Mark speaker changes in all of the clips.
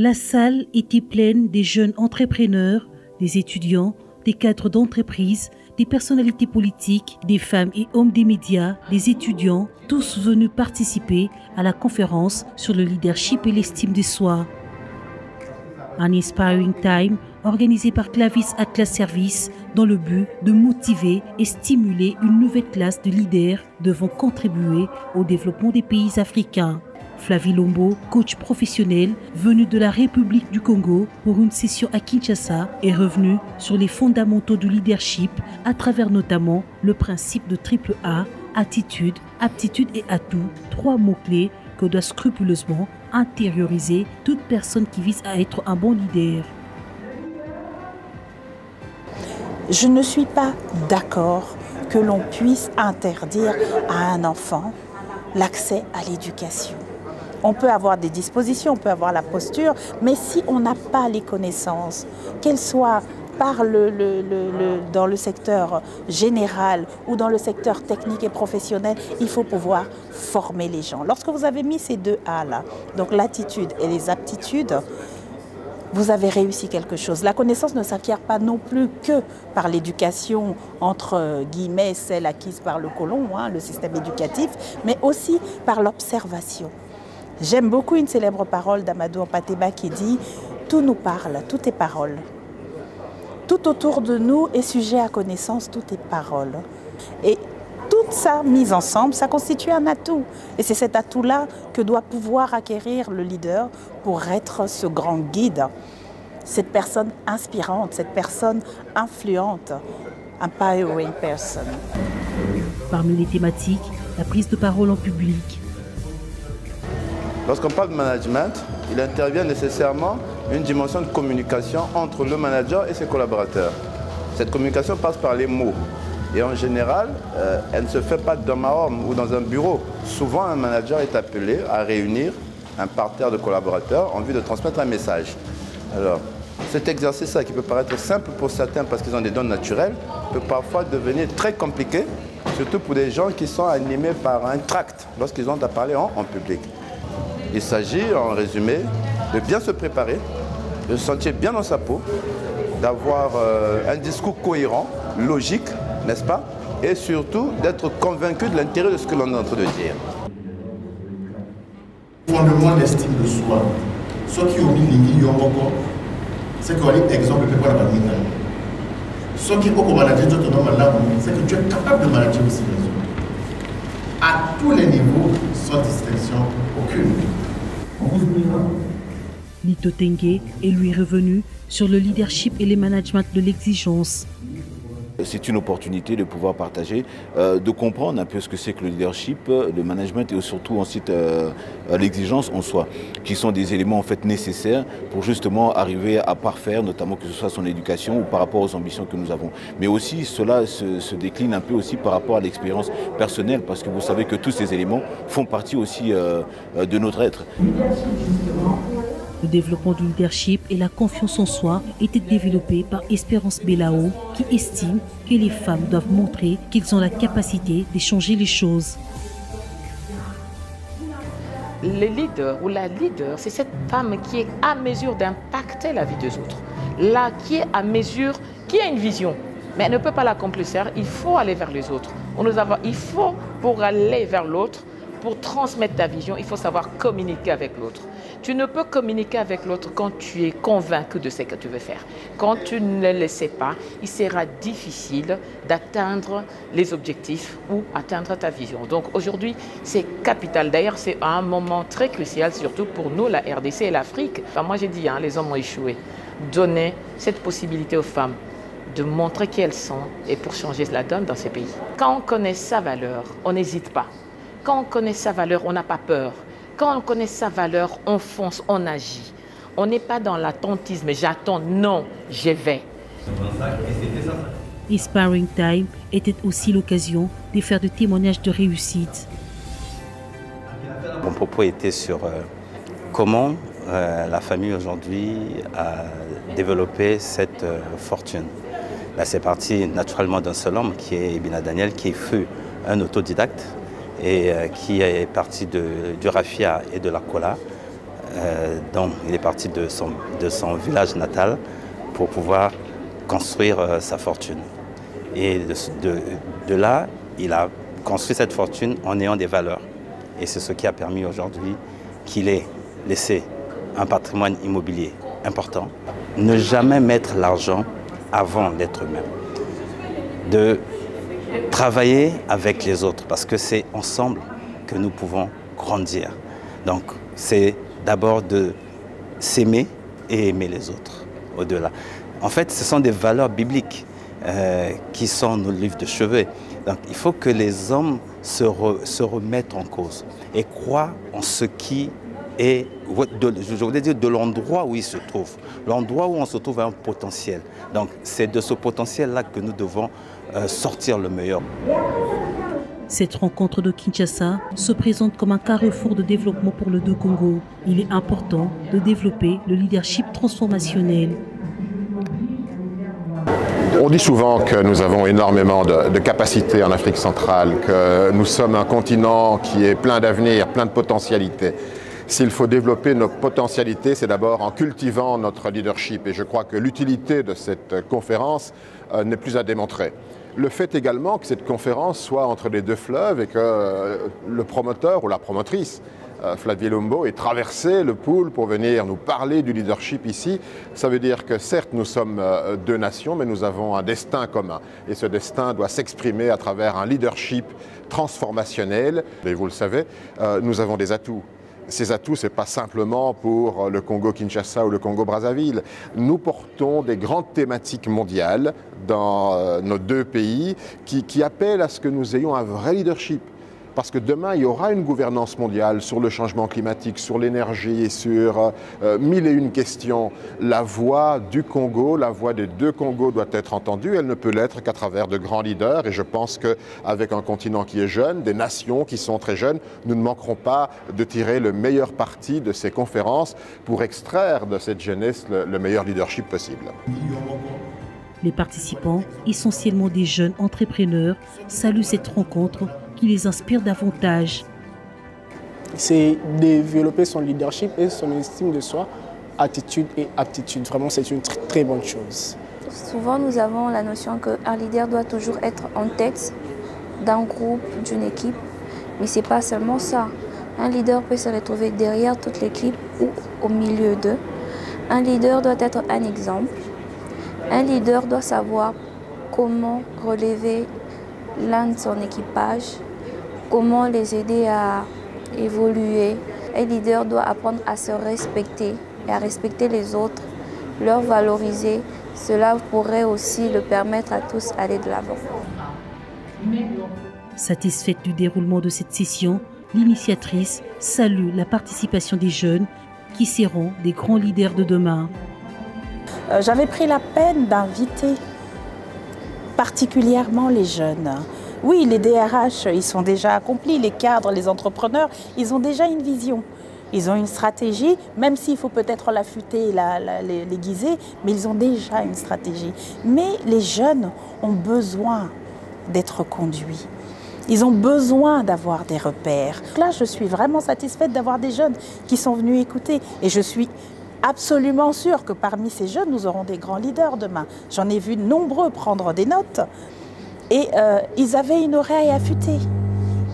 Speaker 1: La salle était pleine des jeunes entrepreneurs, des étudiants, des cadres d'entreprise, des personnalités politiques, des femmes et hommes des médias, des étudiants, tous venus participer à la conférence sur le leadership et l'estime de soi. Un Inspiring Time organisé par Clavis Atlas Service dans le but de motiver et stimuler une nouvelle classe de leaders devant contribuer au développement des pays africains. Flavie Lombo, coach professionnel venu de la République du Congo pour une session à Kinshasa, est revenu sur les fondamentaux du leadership à travers notamment le principe de triple A, attitude, aptitude et atout, 3 mots-clés que doit scrupuleusement intérioriser toute personne qui vise à être un bon leader.
Speaker 2: Je ne suis pas d'accord que l'on puisse interdire à un enfant l'accès à l'éducation. On peut avoir des dispositions, on peut avoir la posture, mais si on n'a pas les connaissances, qu'elles soient dans le secteur général ou dans le secteur technique et professionnel, il faut pouvoir former les gens. Lorsque vous avez mis ces 2 A là, donc l'attitude et les aptitudes, vous avez réussi quelque chose. La connaissance ne s'acquiert pas non plus que par l'éducation, entre guillemets, celle acquise par le colon, le système éducatif, mais aussi par l'observation. J'aime beaucoup une célèbre parole d'Amadou Mpateba qui dit « Tout nous parle, tout est parole ». Tout autour de nous est sujet à connaissance, tout est parole. Et toute ça mise ensemble, ça constitue un atout. Et c'est cet atout-là que doit pouvoir acquérir le leader pour être ce grand guide, cette personne inspirante, cette personne influente, empowering person.
Speaker 1: Parmi les thématiques, la prise de parole en public.
Speaker 3: Lorsqu'on parle de management, il intervient nécessairement une dimension de communication entre le manager et ses collaborateurs. Cette communication passe par les mots. Et en général, elle ne se fait pas dans ma home ou dans un bureau. Souvent, un manager est appelé à réunir un parterre de collaborateurs en vue de transmettre un message. Alors, cet exercice-là, qui peut paraître simple pour certains parce qu'ils ont des dons naturels, peut parfois devenir très compliqué, surtout pour des gens qui sont animés par un tract lorsqu'ils ont à parler en public. Il s'agit, en résumé, de bien se préparer, de se sentir bien dans sa peau, d'avoir un discours cohérent, logique, n'est-ce pas? Et surtout d'être convaincu de l'intérêt de ce que l'on est en train de dire.
Speaker 4: Fondement de l'estime de soi. Ce qui ont mis l'ingé encore, c'est qu'on est exemple de préparer la famille. Ce qui est au manager de ton homme là, c'est que tu es capable de manager aussi les autres. À tous les niveaux, sans distinction aucune.
Speaker 1: Lito Tengue est lui revenu sur le leadership et le management de l'exigence.
Speaker 5: C'est une opportunité de pouvoir partager, de comprendre un peu ce que c'est que le leadership, le management et surtout ensuite l'exigence en soi, qui sont des éléments en fait nécessaires pour justement arriver à parfaire, notamment que ce soit son éducation ou par rapport aux ambitions que nous avons. Mais aussi cela se décline un peu aussi par rapport à l'expérience personnelle, parce que vous savez que tous ces éléments font partie aussi de notre être.
Speaker 1: Le développement du leadership et la confiance en soi étaient développés par Espérance Belao, qui estime que les femmes doivent montrer qu'elles ont la capacité de changer les choses.
Speaker 6: Le leader ou la leader, c'est cette femme qui est à mesure d'impacter la vie des autres. Là, qui est à mesure, qui a une vision, mais elle ne peut pas l'accomplir seule, il faut aller vers les autres. Il faut, pour aller vers l'autre, pour transmettre ta vision, il faut savoir communiquer avec l'autre. Tu ne peux communiquer avec l'autre quand tu es convaincu de ce que tu veux faire. Quand tu ne le sais pas, il sera difficile d'atteindre les objectifs ou atteindre ta vision. Donc aujourd'hui, c'est capital. D'ailleurs, c'est un moment très crucial, surtout pour nous, la RDC et l'Afrique. Enfin, moi, j'ai dit, les hommes ont échoué. Donner cette possibilité aux femmes de montrer qui elles sont et pour changer la donne dans ces pays. Quand on connaît sa valeur, on n'hésite pas. Quand on connaît sa valeur, on n'a pas peur. Quand on connaît sa valeur, on fonce, on agit. On n'est pas dans l'attentisme, j'attends, non, je vais.
Speaker 1: Inspiring Time était aussi l'occasion de faire des témoignages de réussite.
Speaker 7: Mon propos était sur comment la famille aujourd'hui a développé cette fortune. Là, c'est parti naturellement d'un seul homme qui est Ibina Daniel, qui fut un autodidacte et qui est parti du raffia et de la cola dont il est parti de son village natal pour pouvoir construire sa fortune. Et de là, il a construit cette fortune en ayant des valeurs. Et c'est ce qui a permis aujourd'hui qu'il ait laissé un patrimoine immobilier important. Ne jamais mettre l'argent avant l'être humain. De travailler avec les autres, parce que c'est ensemble que nous pouvons grandir. Donc c'est d'abord de s'aimer et aimer les autres au-delà. En fait, ce sont des valeurs bibliques qui sont nos livres de chevet. Donc il faut que les hommes se remettent en cause et croient en ce qui est, je voudrais dire, de l'endroit où ils se trouvent. L'endroit où on se trouve a un potentiel. Donc c'est de ce potentiel-là que nous devons sortir le meilleur.
Speaker 1: Cette rencontre de Kinshasa se présente comme un carrefour de développement pour le Congo. Il est important de développer le leadership transformationnel.
Speaker 8: On dit souvent que nous avons énormément de capacités en Afrique centrale, que nous sommes un continent qui est plein d'avenir, plein de potentialités. S'il faut développer nos potentialités, c'est d'abord en cultivant notre leadership. Et je crois que l'utilité de cette conférence n'est plus à démontrer. Le fait également que cette conférence soit entre les deux fleuves et que le promoteur ou la promotrice, Flavie Lumbo, ait traversé le Pool pour venir nous parler du leadership ici, ça veut dire que certes nous sommes deux nations, mais nous avons un destin commun. Et ce destin doit s'exprimer à travers un leadership transformationnel. Et vous le savez, nous avons des atouts. Ces atouts, ce n'est pas simplement pour le Congo-Kinshasa ou le Congo-Brazzaville. Nous portons des grandes thématiques mondiales dans nos deux pays qui appellent à ce que nous ayons un vrai leadership. Parce que demain, il y aura une gouvernance mondiale sur le changement climatique, sur l'énergie, sur mille et une questions. La voix du Congo, la voix des deux Congos doit être entendue. Elle ne peut l'être qu'à travers de grands leaders. Et je pense qu'avec un continent qui est jeune, des nations qui sont très jeunes, nous ne manquerons pas de tirer le meilleur parti de ces conférences pour extraire de cette jeunesse le meilleur leadership possible.
Speaker 1: Les participants, essentiellement des jeunes entrepreneurs, saluent cette rencontre qui les inspire davantage.
Speaker 9: C'est développer son leadership et son estime de soi, attitude et aptitude. Vraiment, c'est une très bonne chose.
Speaker 10: Souvent, nous avons la notion qu'un leader doit toujours être en tête d'un groupe, d'une équipe, mais ce n'est pas seulement ça. Un leader peut se retrouver derrière toute l'équipe ou au milieu d'eux. Un leader doit être un exemple. Un leader doit savoir comment relever l'un de son équipage, comment les aider à évoluer. Un leader doit apprendre à se respecter et à respecter les autres, leur valoriser. Cela pourrait aussi le permettre à tous d'aller de l'avant.
Speaker 1: Satisfaite du déroulement de cette session, l'initiatrice salue la participation des jeunes qui seront des grands leaders de demain.
Speaker 2: J'avais pris la peine d'inviter particulièrement les jeunes. Oui, les DRH, ils sont déjà accomplis, les cadres, les entrepreneurs, ils ont déjà une vision. Ils ont une stratégie, même s'il faut peut-être l'affûter, l'aiguiser, mais ils ont déjà une stratégie. Mais les jeunes ont besoin d'être conduits. Ils ont besoin d'avoir des repères. Là, je suis vraiment satisfaite d'avoir des jeunes qui sont venus écouter. Et je suis absolument sûre que parmi ces jeunes, nous aurons des grands leaders demain. J'en ai vu nombreux prendre des notes. Et ils avaient une oreille affûtée.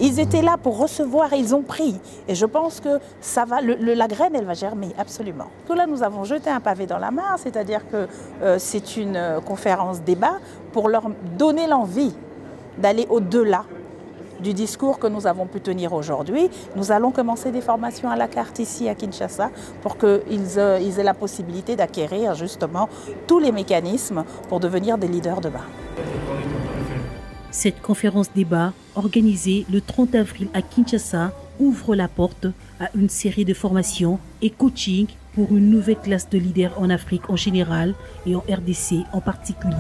Speaker 2: Ils étaient là pour recevoir et ils ont pris. Et je pense que ça va, la graine, elle va germer, absolument. Là, nous avons jeté un pavé dans la mare, c'est-à-dire que c'est une conférence débat pour leur donner l'envie d'aller au-delà du discours que nous avons pu tenir aujourd'hui. Nous allons commencer des formations à la carte ici à Kinshasa pour qu'ils aient la possibilité d'acquérir justement tous les mécanismes pour devenir des leaders demain.
Speaker 1: Cette conférence débat, organisée le 30 avril à Kinshasa, ouvre la porte à une série de formations et coaching pour une nouvelle classe de leaders en Afrique en général et en RDC en particulier.